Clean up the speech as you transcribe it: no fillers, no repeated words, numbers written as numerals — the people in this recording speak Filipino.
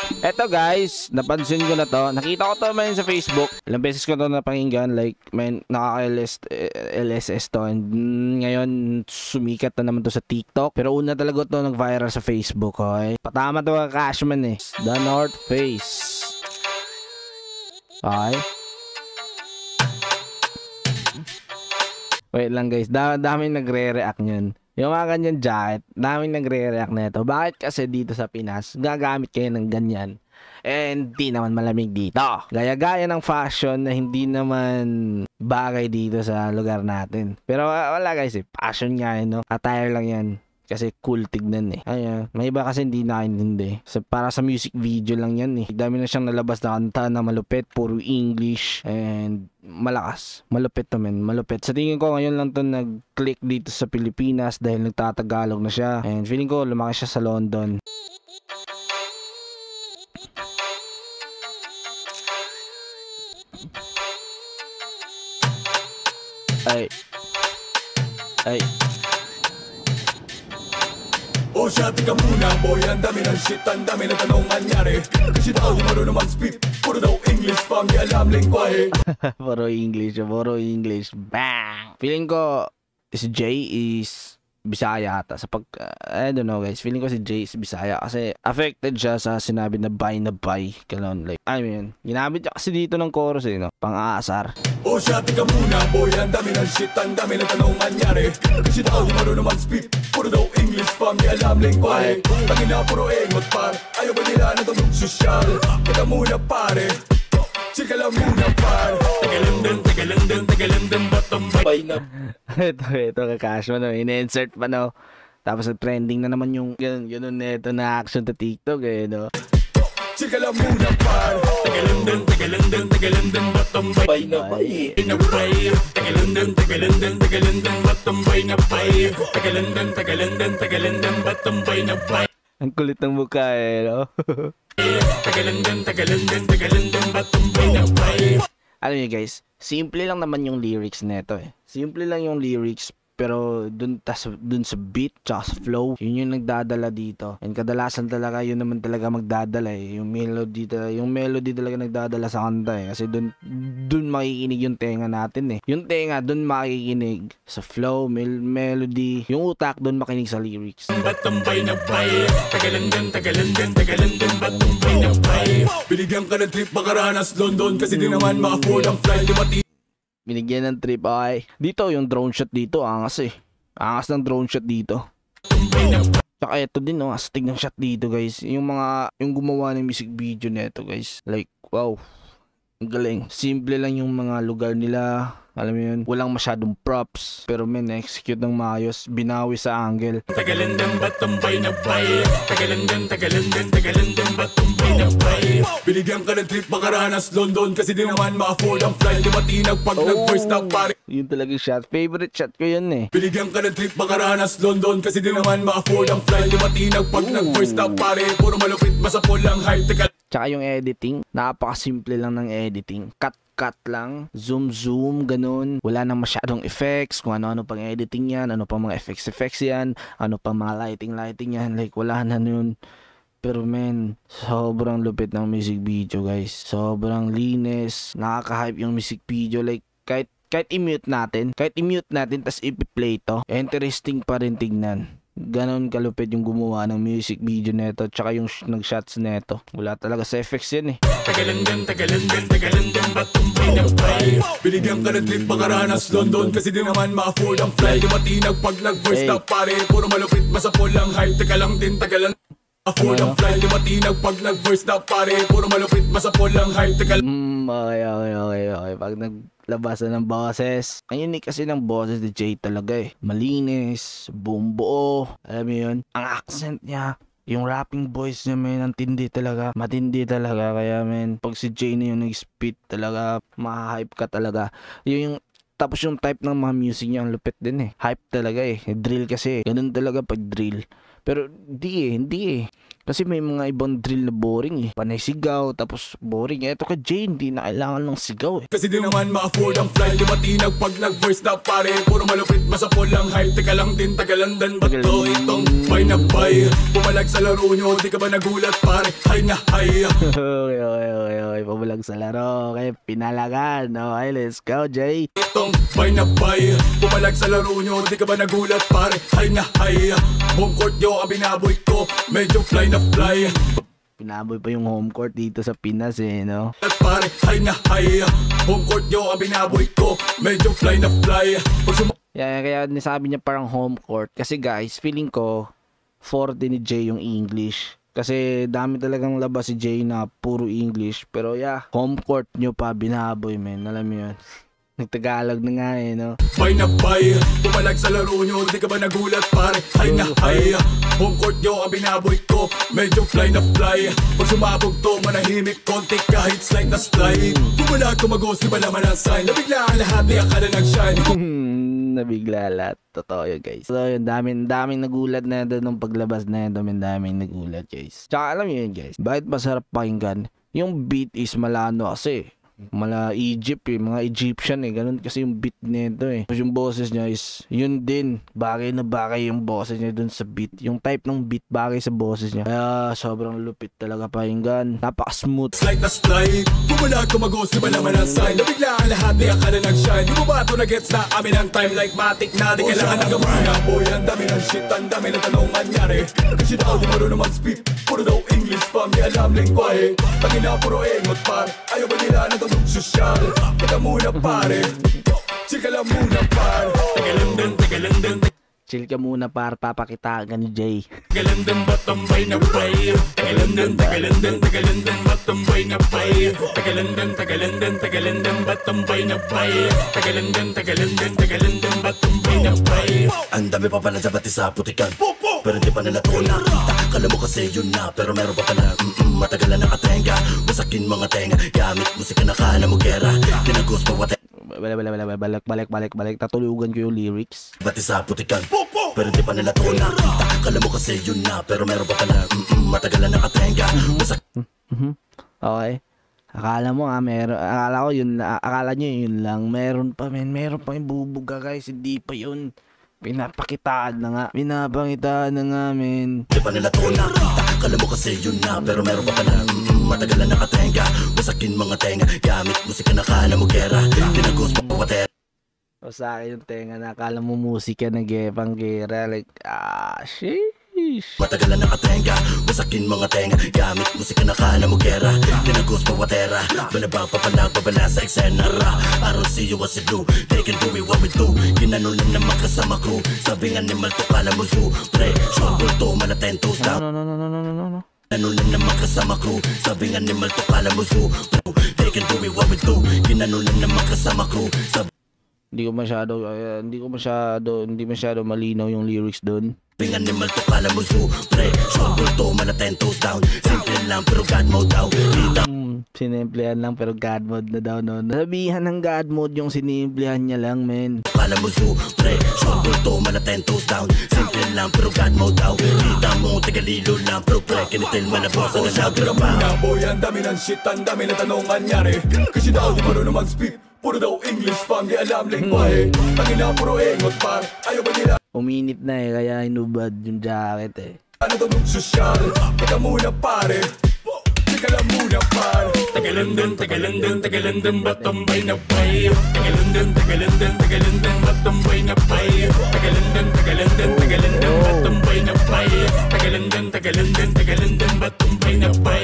Eto guys, napansin ko na to. Nakita ko to man sa Facebook. Ilang beses ko to napakinggan. Like, man, nakaka-LSS to. And ngayon, sumikat na naman to sa TikTok. Pero una talaga to nag-viral sa Facebook. Okay? Patama to ka Cashman eh. The North Face. Okay? Wait lang guys. Daming nagre-react nyan. Yung mga ganyan jacket, daming nagre-react na ito. Bakit kasi dito sa Pinas, gagamit kayo ng ganyan? And di naman malamig dito. Gaya-gaya ng fashion na hindi naman bagay dito sa lugar natin. Pero wala guys, fashion nga no? Attire lang yan. Kasi cool tignan eh. Ayun, may iba kasi hindi nakaintindi. Para sa music video lang yan eh. Dami na siyang nalabas na kanta na malupit, puro English and malakas. Malupit to men, malupit. Sa tingin ko ngayon lang to nag-click dito sa Pilipinas dahil nagtatagalog na siya. And feeling ko lumaki siya sa London. Ay. O siya, tika muna boy, ang dami ng shit, ang dami ng tanong anyari. Kasi daw marunong mag-speak, puro daw English, fam, di alam lingwahe. Puro English, bang! Feeling ko, si Jay is Bisaya ata. I don't know guys, feeling ko si Jay is Bisaya kasi affected siya sa sinabi na buy. Ganon, like, I mean, ginamit niya kasi dito ng chorus eh, no? Pang-aasar. O siya, tika muna boy, ang dami ng shit, ang dami ng tanong anyari. Kasi daw marunong mag-speak, puro daw English, fam, di alam lingwahe. Tangin na puro engot par, ayaw ba nila na itong sosyal? Tika muna pare, chika lang muna par. Tagalan din, batang bay na. Ito kakashman no, in-insert pa no. Tapos trending na naman yung ganun neto na action to TikTok eh no. Chika lang muna par. Tagalan din, batang bay na bay. Tagalan din, batang bay na bay. Tagalan din, batang bay na bay. Ang kulit ng mukha eh no. Tagalan din, batang bay na bay. Alam niyo guys, simple lang naman yung lyrics neto eh. Simple lang yung lyrics pero dun sa beat tsaka sa flow, yun yung nagdadala dito. And kadalasan talaga yun naman talaga magdadala eh. Yung melody talaga nagdadala sa kanta eh. Kasi dun makikinig yung tenga natin eh. Yung tenga dun makikinig sa flow, melody. Yung utak dun makinig sa lyrics. Batambay na bay, tagalan din, batambay na bay. Binigyan ka ng trip makaranas London kasi di naman ma-afford ang flight lumati. Binigyan ng trip, okay. Dito, yung drone shot dito, angas eh. Angas ng drone shot dito. Tsaka ito din, no, astig ng shot dito, guys. Yung gumawa ng music video nito, guys. Like, wow. Ang galing. Simple lang yung mga lugar nila. Alam mo yun, walang masyadong props. Pero men, execute ng maayos. Binawi sa angle. Tagalan din, batambay na bay. Tagalan din, batambay na bay. Binigyan ka ng trip makaranas London kasi di naman ma-afford ang flight. Lumatinag pag nag-first stop pare. Yun talaga shot. Favorite shot ko yun eh. Binigyan ka ng trip makaranas London kasi di naman ma-afford ang flight. Lumatinag pag nag-first stop pare. Puro malupit masapol ang hype. Tsaka yung editing, napakasimple lang ng editing. Cut lang, zoom, ganun. Wala nang masyadong effects, kung ano-ano pang editing yan, ano pang mga effects yan, ano pang mga lighting yan, like wala na yun. Pero men, sobrang lupit ng music video guys. Sobrang linis, nakaka-hype yung music video, like kahit i-mute natin, tas i-play to, interesting pa rin tignan. Ganon kalupit yung gumawa ng music video neto tsaka yung nag-shots neto. Wala talaga sa effects yan eh. Tagalan din, batambay na bay. Binigyan ka ng trip makaranas London kasi di naman ma-afford ang flight. Lumatinag pag nag-first stop pare. Puro malupit masapol ang hype. Teka lang din, tagalan afford ang flight. Lumatinag pag nag-first stop pare. Puro malupit masapol ang hype. Teka lang. Okay. Pag naglabasan ng boses, ang unique kasi ng boses ni Jay talaga eh. Malinis, buo. Alam mo yun? Ang accent niya, yung rapping voice niya, men, matindi talaga. Kaya men, pag si Jay na yung nag-spit talaga, ma-hype ka talaga. Tapos yung type ng mga music niya, ang lupit din eh. Hype talaga eh. Drill kasi. Ganun talaga pag drill. Pero hindi eh. Kasi may mga ibang drill na boring eh. Panay sigaw, tapos boring. Eto kay Jay, hindi na kailangan ng sigaw eh. Kasi di naman ma-afford ang fly. Di matinag pag nag-verse na pare. Puro malupit, masapol lang hype. Teka lang din, tagalandan ba to? Itong bay na bay. Pumalag sa laro nyo, di ka ba nagulat pare? Hay na hay. Okay. Pabulag sa laro. Okay, pinalagan. Okay, let's go, Jay. Itong bay na bay. Pumalag sa laro nyo, di ka ba nagulat pare? Hay na hay. Home court nyo ang binaboy ko. Medyo fly na fly. Pinaboy pa yung home court dito sa Pinas eh, no? At pare, hay na hay. Home court nyo ang binaboy ko. Medyo fly na fly. Kaya nisabi niya parang home court. Kasi guys, feeling ko, forte ni Jay yung English. Kasi dami talagang labas si Jay na puro English. Pero yeah, home court nyo pa binaboy, men. Alam mo yun. Nagtagalog na nga eh, no? Bay na bay, pumalag sa laro nyo, di ka ba nagulat pare? Hay na hay, home court nyo ang binaboy ko. Medyo fly na fly. Pag sumabog to, manahimik konti kahit slide na slide. Pumalag tumagos, di ba naman ang sign? Nabigla ang lahat, di akala nag-shine. Nabigla lahat. Totoo yun, guys. So yun, daming nagulat na doon nung paglabas na yun. Daming nagulat, guys. Tsaka alam nyo yun, guys. Bakit masarap pakinggan? Yung beat is malano kasi. Mala Egypt eh, mga Egyptian eh, ganun kasi yung beat nito eh. Tapos yung boses niya is, yun din, bagay na bagay yung boses niya dun sa beat. Yung type ng beat bagay sa boses niya. Kaya sobrang lupit talaga pakinggan. Napaka-smooth. Slide na slide, pumalag tumagos, di ba naman ang sign? Nabigla ang lahat, di akala nag-shine. Di mo ba ito na-gets na amin ang time like matic na? Di kailangan ng gamay na boy, ang dami ng shit, ang dami ng tanong anyari. Kasi daw di marunong mag-speak, puro daw English fam, di alam lingwahe. Tangina puro engot par, ayaw ba nila ng tanong sosyal? Teka muna pare, chika lang muna par. Tagalandan, Chill ka muna para papakita ka ni Jay. Tagalandan ba tambay na bay? Tagalandan ba tambay na bay? Tagalandan ba tambay na bay? Tagalandan ba tambay na bay? Ang dami pa pala sa bati sa putikan, pero di pa nila to nakita. Kala mo kasi yun na, pero meron pa pala matagalan na katenga. Wasakin mga tenga, gamit musika na kala mo gera. Tinagos pa wate Balik. Tatulugan ko yung lyrics. bati sa putikan, pero di pa nila to nakita. Kala mo kasi yun na, pero meron pa pala matagalan na katenga. Okay. Akala mo akala nyo yun lang. Meron pa yung bubuga, guys. Hindi pa yun. Pinapangitaan na nga, men. Di pa nila to nakita. Kala mo kasi yun na, pero meron pa pala matagalan na katenga. Wasakin mga tenga, gamit musika na kala mo gera. Tinagos pa wate. O sa akin yung tenga na akala mo musika nag-epang gera. Like, sheesh. Matagalan na katenga, wasakin mga tenga, gamit musika na kala mo gera. Tinagos pa watera, balabang pa panagbabala sa eksena. I don't see you as a blue, they can do it what we do. Ginanon lang naman kasama crew, sabi nga ni Malto kala mo zoo. Pre, sure bulto, malaten toes down. No. Ginanon lang naman kasama crew, sabi nga ni Malto kala mo zoo. They can do it what we do, ginanon lang naman kasama crew. Hindi masyado malinaw yung lyrics doon. Sabi nga ni Malto kala mo zoo. Pre, sure bulto, malaten toes down. Simple lang pero God mode daw. Sinimplihan lang pero God mode na daw noon. Sabihan ng God mode yung sinimplihan niya lang, men. Kala mo zoo, pre, sure bulto, malaten toes down. Simple lang pero God mode daw. Kita mo, tagalilo lang pero pre, kinitil malabosa na nagraba. Na boy, ang dami ng shit, ang dami ng tanong anyari. Kasi daw di marunong mag-speak, puro daw English fam, di alam lingwahe. Tangina puro engot par, ayaw ba nila? Uminit na eh, kaya hinubad yung jacket eh. Ano tanong sosyal? Teka muna pare, chika lang muna par. Tagalandan ba tambay na bay? Tagalandan ba tambay na bay? Tagalandan ba tambay na bay? Tagalandan ba tambay na bay?